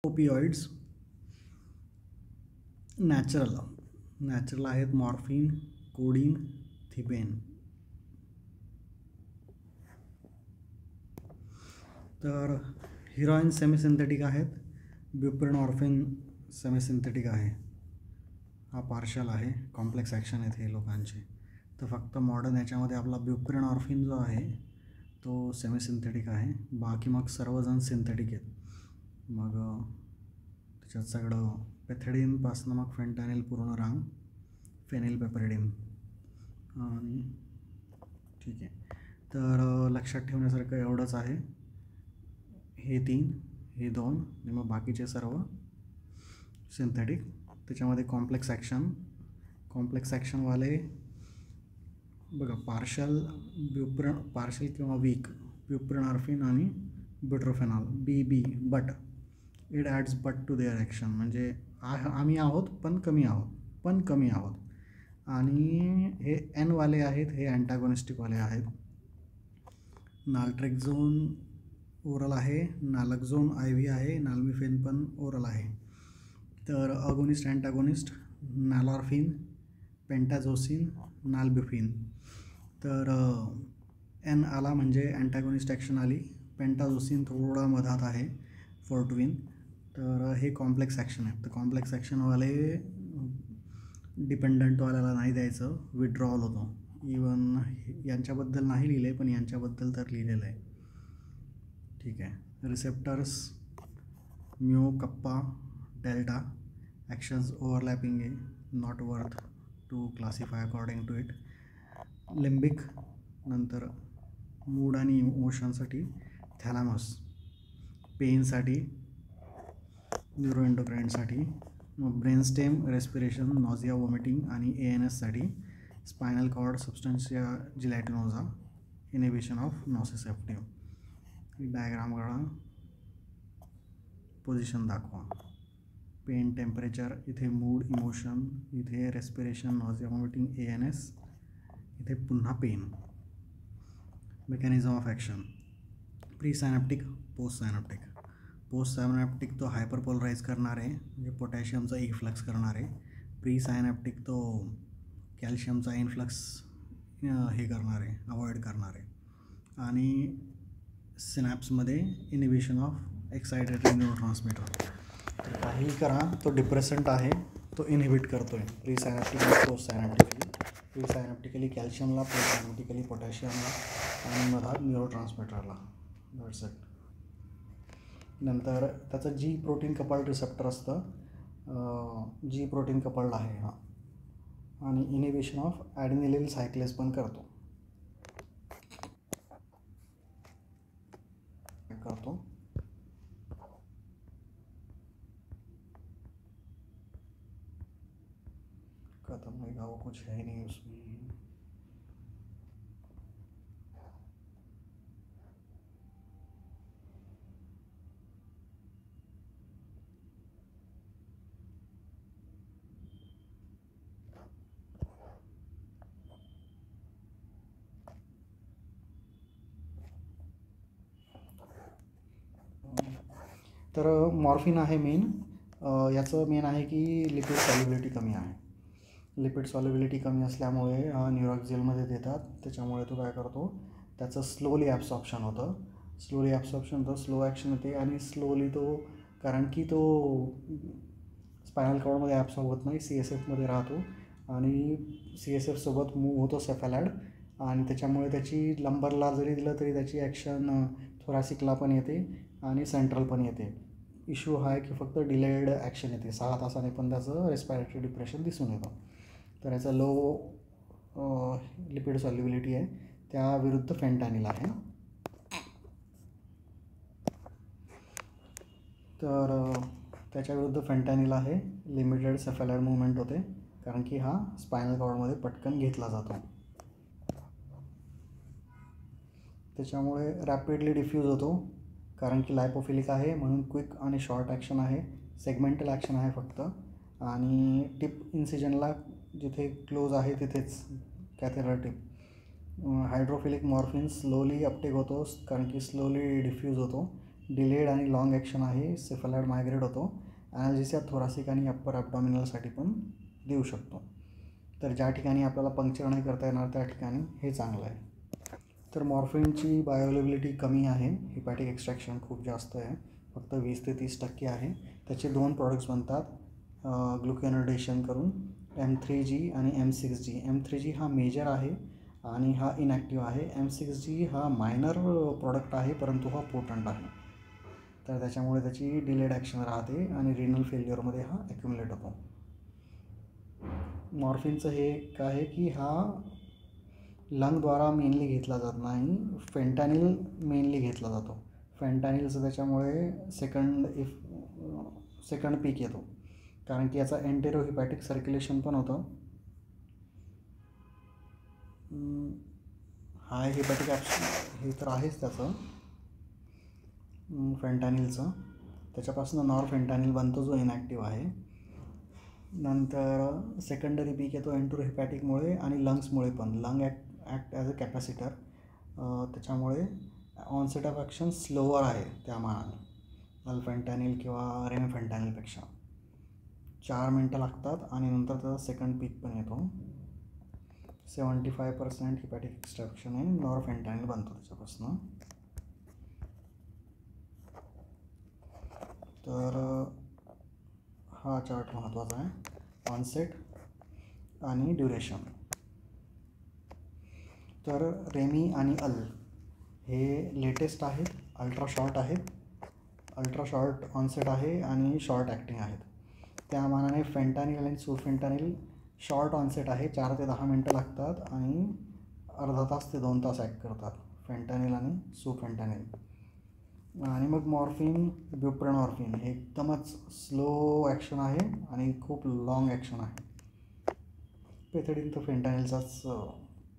Opioids natural आहेत morphine, codeine, थिपेन. तर heroine semisynthetic आहेत, ब्युप्रेनॉर्फिन सेमीसिंथेटिक आहे, हा पार्शल आहे, कॉम्प्लेक्स ॲक्शन आहेत हे लोकांचे. तर फक्त मॉडर्न याच्यामध्ये आपला ब्युप्रेनॉर्फिन जो आहे तो सेमीसिंथेटिक आहे, बाकी मग सर्वजण सिंथेटिक आहेत. मग त्याच्यात सगळं पेथिडीनपासनं मग फेंटॅनिल पूर्ण रांग, फेनिलपेपरिडिन. आणि ठीक आहे, तर लक्षात ठेवण्यासारखं एवढंच आहे, हे 3, हे 2 आणि मग बाकीचे सर्व सिंथेटिक. त्याच्यामध्ये कॉम्प्लेक्स ॲक्शनवाले बघा, पार्शल किंवा वीक ब्युप्रेनॉर्फिन आणि butorphanol, but it adds but to their action, म्हणजे आम्ही आहोत पण कमी आहोत. आणि हे एनवाले आहेत, हे अँटागोनिस्टिकवाले आहेत. नाल्ट्रेक्झोन ओरल आहे, नालक्झोन IV आहे, नाल्मिफेन पण ओरल आहे. तर अगोनिस्ट अँटागोनिस्ट नालॉर्फिन, पेंटाझोसिन, नालब्युफिन. तर एन आला म्हणजे अँटागोनिस्ट ॲक्शन आली, पेंटाझोसिन थोडा मधात आहे, फोर्टविन. तर हे कॉम्प्लेक्स ॲक्शन आहे. तर कॉम्प्लेक्स ॲक्शनवाले डिपेंडंटवाल्याला नाही द्यायचं, विड्रॉल होतो. इवन यांच्याबद्दल नाही लिहिले पण यांच्याबद्दल तर लिहिलेलं आहे. ठीक आहे. Receptors mu, kappa, delta. Actions overlapping आहे, not worth to classify according to it. Limbic, नंतर मूड आणि इमोशनसाठी थॅलामस, पेनसाठी न्यूरोएंडोक्राईनसाठी, मग ब्रेनस्टेम, रेस्पिरेशन, नॉझिया, वॉमिटिंग आणि ANSसाठी spinal cord, substantia gelatinosa, inhibition of nociceptive. Diagram काढा, पोझिशन दाखवा. पेन, टेम्परेचर, इथे मूड, इमोशन, इथे रेस्पिरेशन, नॉझिया, वॉमिटिंग, ANS, इथे पुन्हा pain. Mechanism of action, presynaptic, postsynaptic तो हायपरपोलराईज करणार आहे, म्हणजे पोटॅशियमचा इफ्लक्स करणार आहे. प्री सायनॅप्टिक तो कॅल्शियमचा इन्फ्लक्स हे करणार आहे, अवॉइड करणार आहे. आणि सिनॅप्समध्ये इनिबिशन ऑफ एक्सायटेटरी न्यूरोट्रान्समीटर. तर काहीही करा, तो डिप्रेसंट आहे, तो इनहिबिट करतो आहे प्री सायनॅप्टिक आणि पोस्ट सायनॅप्टिकली. प्री सायनॅप्टिकली कॅल्शियमला, पोस्ट सायनॅप्टिकली पोटॅशियमला आणि मधात न्यूरोट्रान्समीटरला. That's it. नंतर त्याचं G प्रोटीन कपल्ड रिसेप्टर असतं, G प्रोटीन कपल्ड आहे हा, आणि इनिबिशन ऑफ ॲडेनिलिल सायक्लेस पण करतो. खत्म नहीं वो कुछ है नहीं उसमें. तर मॉर्फिन आहे मेन. याचं मेन आहे की लिपिड सॉल्युबिलिटी कमी आहे. लिपिड सॉल्युबिलिटी कमी असल्यामुळे न्यूरॉक्झिलमध्ये देतात. त्याच्यामुळे तो काय करतो, त्याचं स्लोली ॲब्सॉर्प्शन होतं. स्लो ॲक्शन येते आणि स्लोली तो, कारण की तो स्पायनल कॉर्डमध्ये ॲब्सॉर्ब होत नाही, CSFमध्ये राहतो आणि CSFसोबत मूव्ह होतो सेफॅलॅड, आणि त्याच्यामुळे त्याची लंबरला जरी दिलं तरी त्याची ॲक्शन थोरॅसिकला पण येते आणि सेंट्रल पण येते. इश्यू हा आहे की फक्त डिलेड ॲक्शन येते, 6 तासाने पण त्याचं रेस्पिरेटरी डिप्रेशन दिसून येतं. तर याचा लो लिपिड सॉल्युबिलिटी आहे, त्याविरुद्ध फेंटॅनिल आहे. तर त्याच्याविरुद्ध फेंटॅनिल आहे, लिमिटेड सेफॅलॅड मुवमेंट होते, कारण की हा स्पायनल कॉर्डमध्ये पटकन घेतला जातो. त्याच्यामुळे रॅपिडली डिफ्यूज होतो, कारण की लायपोफिलिक आहे म्हणून क्विक आणि शॉर्ट ॲक्शन आहे, सेगमेंटल ॲक्शन आहे फक्त, आणि टिप इन्सिजनला जिथे क्लोज आहे तिथेच catheter tip. Hydrophilic morphine slowly Uptake होतो, कारण की स्लोली डिफ्यूज होतो, डिलेड आणि लॉंग ॲक्शन आहे, सेफलाइड मायग्रेट होतो. ॲनाल्जेसिया थोरासिक आणि अप्पर ॲब्डॉमिनलसाठी पण देऊ शकतो. तर ज्या ठिकाणी आपल्याला पंक्चर नाही करता येणार त्या ठिकाणी हे चांगलं आहे. तर मॉर्फिनची बायोअवेलेबिलिटी कमी आहे, हिपॅटिक एक्स्ट्रॅक्शन खूप जास्त आहे, फक्त 20 ते 30% आहे. त्याचे 2 प्रॉडक्ट्स बनतात ग्लुकॅनोडेशन करून, M3G आणि M6G. M3G हा मेजर आहे आणि हा इनॅक्टिव्ह आहे. M6G हा मायनर प्रॉडक्ट आहे परंतु हा पोटंट आहे. तर त्याच्यामुळे त्याची डिलेड ॲक्शन राहते आणि रिनल फेल्युअरमध्ये हा ॲक्युमुलेट होतो. मॉर्फिनचं हे एक आहे की हा लंगद्वारा मेनली घेतला जात नाही, फेंटॅनिल मेनली घेतला जातो. फेंटॅनिलचं त्याच्यामुळे सेकंड पीक येतो, कारण की याचा एंटेरो हिपॅटिक सर्क्युलेशन पण होतं. हाय हिपॅटिक ॲक्शन हे तर आहेच त्याचं फेंटॅनिलचं. त्याच्यापासून नॉरफेंटॅनिल बनतो जो इनॅक्टिव्ह आहे. नंतर सेकंडरी पीक येतो एंटेरो हिपॅटिकमुळे आणि लंग्समुळे पण. Lung act as a capacitor, त्याच्यामुळे ऑनसेट ऑफ ॲक्शन स्लोअर आहे त्या मानाने अल्फेंटॅनिल किंवा रेमेफेंटॅनिलपेक्षा. 4 मिनटं लागतात आणि नंतर त्याचा सेकंड पीक पण येतो. 75% हिपॅटिक एक्स्ट्रॅक्शन आहे, नॉरफेंटॅनिल बनतो त्याच्यापासून. तर हा चार्ट महत्त्वाचा आहे, ऑनसेट आणि ड्युरेशन. तर रेमी आणि अल हे लेटेस्ट आहेत, अल्ट्रा शॉर्ट आहेत, अल्ट्रा शॉर्ट ऑनसेट आहे आणि शॉर्ट ॲक्टिंग आहेत. त्या मानाने फेंटॅनिल आणि सुफेंटॅनिल शॉर्ट ऑनसेट आहे, 4 ते 10 मिनटं लागतात आणि अर्धा तास ते 2 तास ॲक्ट करतात, फेंटॅनिल आणि सुफेंटॅनिल. आणि मग मॉर्फिन, ब्युप्रेनॉर्फिन हे एकदमच स्लो ॲक्शन आहे आणि खूप लॉंग ॲक्शन आहे. पेथेडिन तर फेंटॅनिलचाच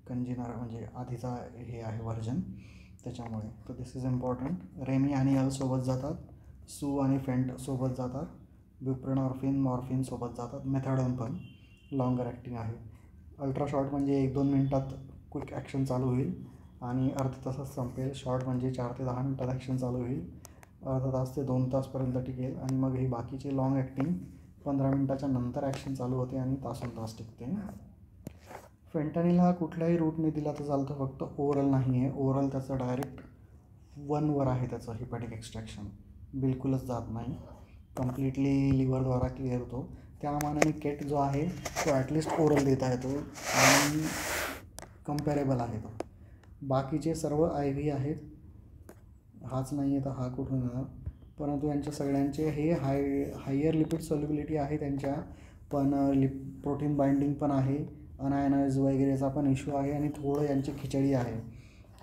कंजिनर म्हणजे आधीचा हे आहे व्हर्जन, त्याच्यामुळे. तर दिस इज इम्पॉर्टंट. रेमी आणि अल सोबत जातात, सू आणि फेंट सोबत जातात, ब्युप्रेनॉर्फिन मॉर्फिन सोबत जातात. मेथॅडॉन पण लॉंगर ॲक्टिंग आहे. अल्ट्रा शॉर्ट म्हणजे 1-2 मिनटात क्विक ॲक्शन चालू होईल आणि अर्धा तासात संपेल. शॉर्ट म्हणजे 4 ते 10 मिनटात ॲक्शन चालू होईल, अर्धा तास ते 2 तासपर्यंत टिकेल आणि मग ही बाकीची लॉंग ॲक्टिंग 15 मिनटाच्या नंतर ॲक्शन चालू होते आणि तासंतास टिकते. फेंटॅनिल हा कुठल्याही रूटने दिला तर चालतं, फक्त ओरल नाही आहे. ओरल त्याचं डायरेक्ट 1वर आहे त्याचं हिपॅटिक एक्स्ट्रॅक्शन, बिलकुलच जात नाही, कम्प्लिटली लिव्हरद्वारा क्लिअर होतो. त्या मानाने केट जो आहे तो ॲटलिस्ट ओरल देता येतो आणि कम्पॅरेबल आहे तो. बाकीचे सर्व IV आहेत, हाच नाही आहे तर हा कुठून येणार. परंतु यांच्या सगळ्यांचे हे हायर लिपिड सॉल्युबिलिटी आहे त्यांच्या, पण प्रोटीन बाइंडिंग पण आहे, अनआयनाइज वगैरेचा पण इश्यू आहे आणि थोडं यांची खिचडी आहे.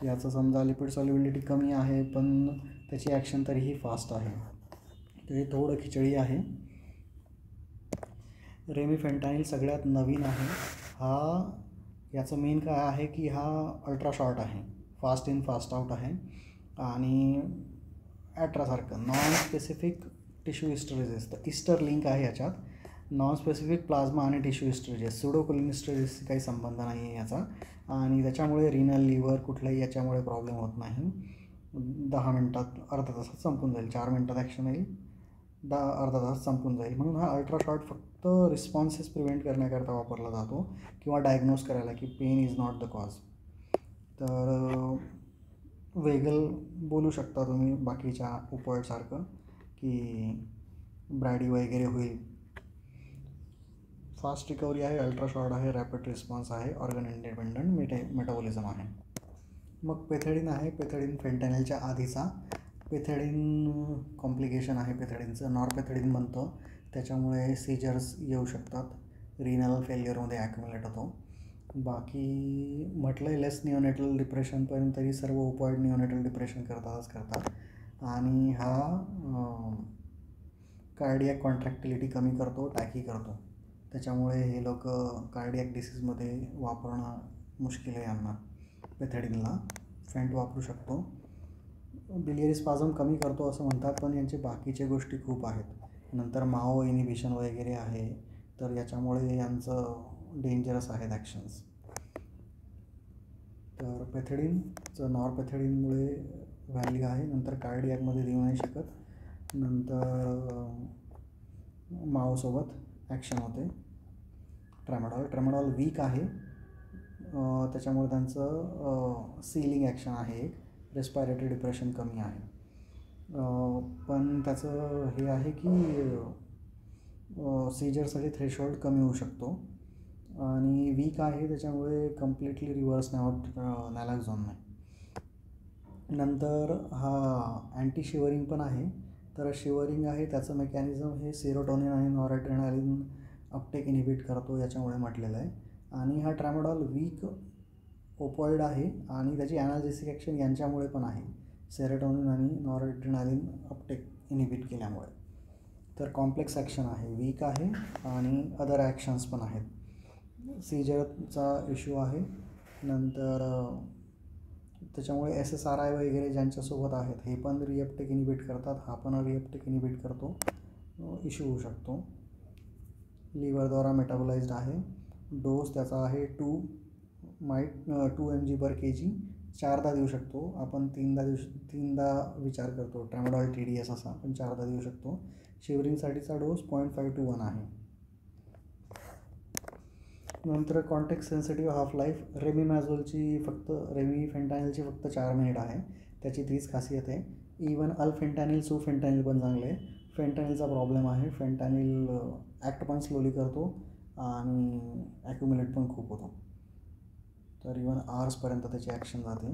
याचं समजा लिपिड सॉल्युबिलिटी कमी आहे पण त्याची ॲक्शन तरीही फास्ट आहे, तर हे थोडं खिचडी आहे. रेमिफेंटानिल सगळ्यात नवीन आहे. हा याचं मेन काय आहे की हा अल्ट्रा शॉर्ट आहे, फास्ट इन फास्ट आउट आहे आणि ॲट्रासारखं नॉन स्पेसिफिक टिश्यू हिस्टरेसिस, तर ईस्टर लिंक आहे याच्यात. नॉन स्पेसिफिक प्लाझ्मा आणि टिश्यू हिस्टरेसिस, सुडोकोलिनिस्टरेसिसशी काही संबंध नाही आहे याचा आणि त्याच्यामुळे रिनल लिव्हर कुठलाही याच्यामुळे प्रॉब्लेम होत नाही. 10 मिनटात अर्धा तासात संपून जाईल, 4 मिनटात ॲक्शन येईल, अर्धा तास संपून जाईल. म्हणून हा अल्ट्रा शॉर्ट फक्त रिस्पॉन्सेस प्रिव्हेंट करण्याकरता वापरला जातो किंवा डायग्नोज करायला की pain is not the cause. तर वेगल बोलू शकता तुम्ही बाकीच्या उपॉइडसारखं की ब्रॅडी वगैरे होईल. फास्ट रिकव्हरी आहे, अल्ट्रा शॉर्ट आहे, रॅपिड रिस्पॉन्स आहे, ऑर्गन इंडिपेंडंट मेटाबॉलिझम आहे. मग पेथेडिन आहे, पेथेडिन फेंटॅनिलच्या आधीचा. पेथेडिन कॉम्प्लिकेशन आहे पेथेडिनचं, नॉरपेथेडिन बनतं, त्याच्यामुळे सीजर्स येऊ शकतात, रिनल फेल्युअरमध्ये ॲक्युमुलेट होतो. बाकी म्हटलं लेस निओनेटल डिप्रेशन, पण तरी सर्व ओपॉइड निओनेटल डिप्रेशन करतात आणि हा कार्डिॲक कॉन्ट्रॅक्टिलिटी कमी करतो, टॅकी करतो, त्याच्यामुळे हे लोक कार्डिॲक डिसीजमध्ये वापरणं मुश्किल आहे यांना. पेथेडिनला फेंट वापरू शकतो. बिलियरी स्पाझम कमी करतो असं म्हणतात, पण यांचे बाकीचे गोष्टी खूप आहेत. नंतर माओ इनिबिशन वगैरे आहे, तर याच्यामुळे यांचं डेंजरस आहेत ॲक्शन्स. तर पेथेडिनचं नॉरपेथेडिनमुळे व्हॅल्यू आहे. नंतर कार्डियाकमध्ये देऊ नाही शकत. नंतर मावसोबत ॲक्शन होते. ट्रॅमाडॉल वीक आहे, त्याच्यामुळे त्यांचं सीलिंग ॲक्शन आहे, एक रेस्पायरेटरी डिप्रेशन कमी आहे. पण त्याचं हे आहे की सीजरसाठी थ्रेशोल्ड कमी होऊ शकतो आणि वीक आहे त्याच्यामुळे कम्प्लिटली रिव्हर्स नाही होत नॅलॅक्झोन नाही. नंतर हा अँटी शिवरिंग पण आहे. तर शिवरिंग आहे त्याचं मेकॅनिझम हे सेरोटोनिन आणि नॉरएड्रेनालिन अपटेक इनिबिट करतो याच्यामुळे म्हटलेलं आहे. आणि हा ट्रॅमाडॉल वीक ओपॉइड आहे आणि त्याची ॲनाल्जेसिक ॲक्शन यांच्यामुळे पण आहे, सेरोटोनिन आणि नॉरएड्रेनालिन अपटेक इनिबिट केल्यामुळे. तर कॉम्प्लेक्स ॲक्शन आहे, वीक आहे आणि अदर ॲक्शन्स पण आहेत. सीजरचा इश्यू आहे. नंतर त्याच्यामुळे SSRI वगैरे ज्यांच्यासोबत आहेत हे पण रिअपटेक इनिबिट करतात, हा पण रिअपटेक इनिबिट करतो, इश्यू होऊ शकतो. लिव्हरद्वारा मेटाबोलाइज्ड आहे. डोस त्याचा आहे 2 mg/kg, 4दा देऊ शकतो आपण. 3दा विचार करतो ट्रॅमाडॉल TDS असा, पण 4दा देऊ शकतो. शिवरिंगसाठीचा डोस 0.5 to 1 आहे. नंतर कॉन्टेक्स्ट सेन्सिटिव्ह हाफ लाईफ. रेमिफेंटानिलची फक्त 4 मिनिट आहे, त्याची तीच खासियत आहे. इवन अल्फेंटॅनिल सुफेंटॅनिल पण चांगले आहे. फेंटॅनिलचा प्रॉब्लेम आहे, फेंटॅनिल ॲक्ट पण स्लोली करतो आणि ॲक्युमुलेट पण खूप होतो. तर इवन आवर्सपर्यंत त्याची ॲक्शन जाते.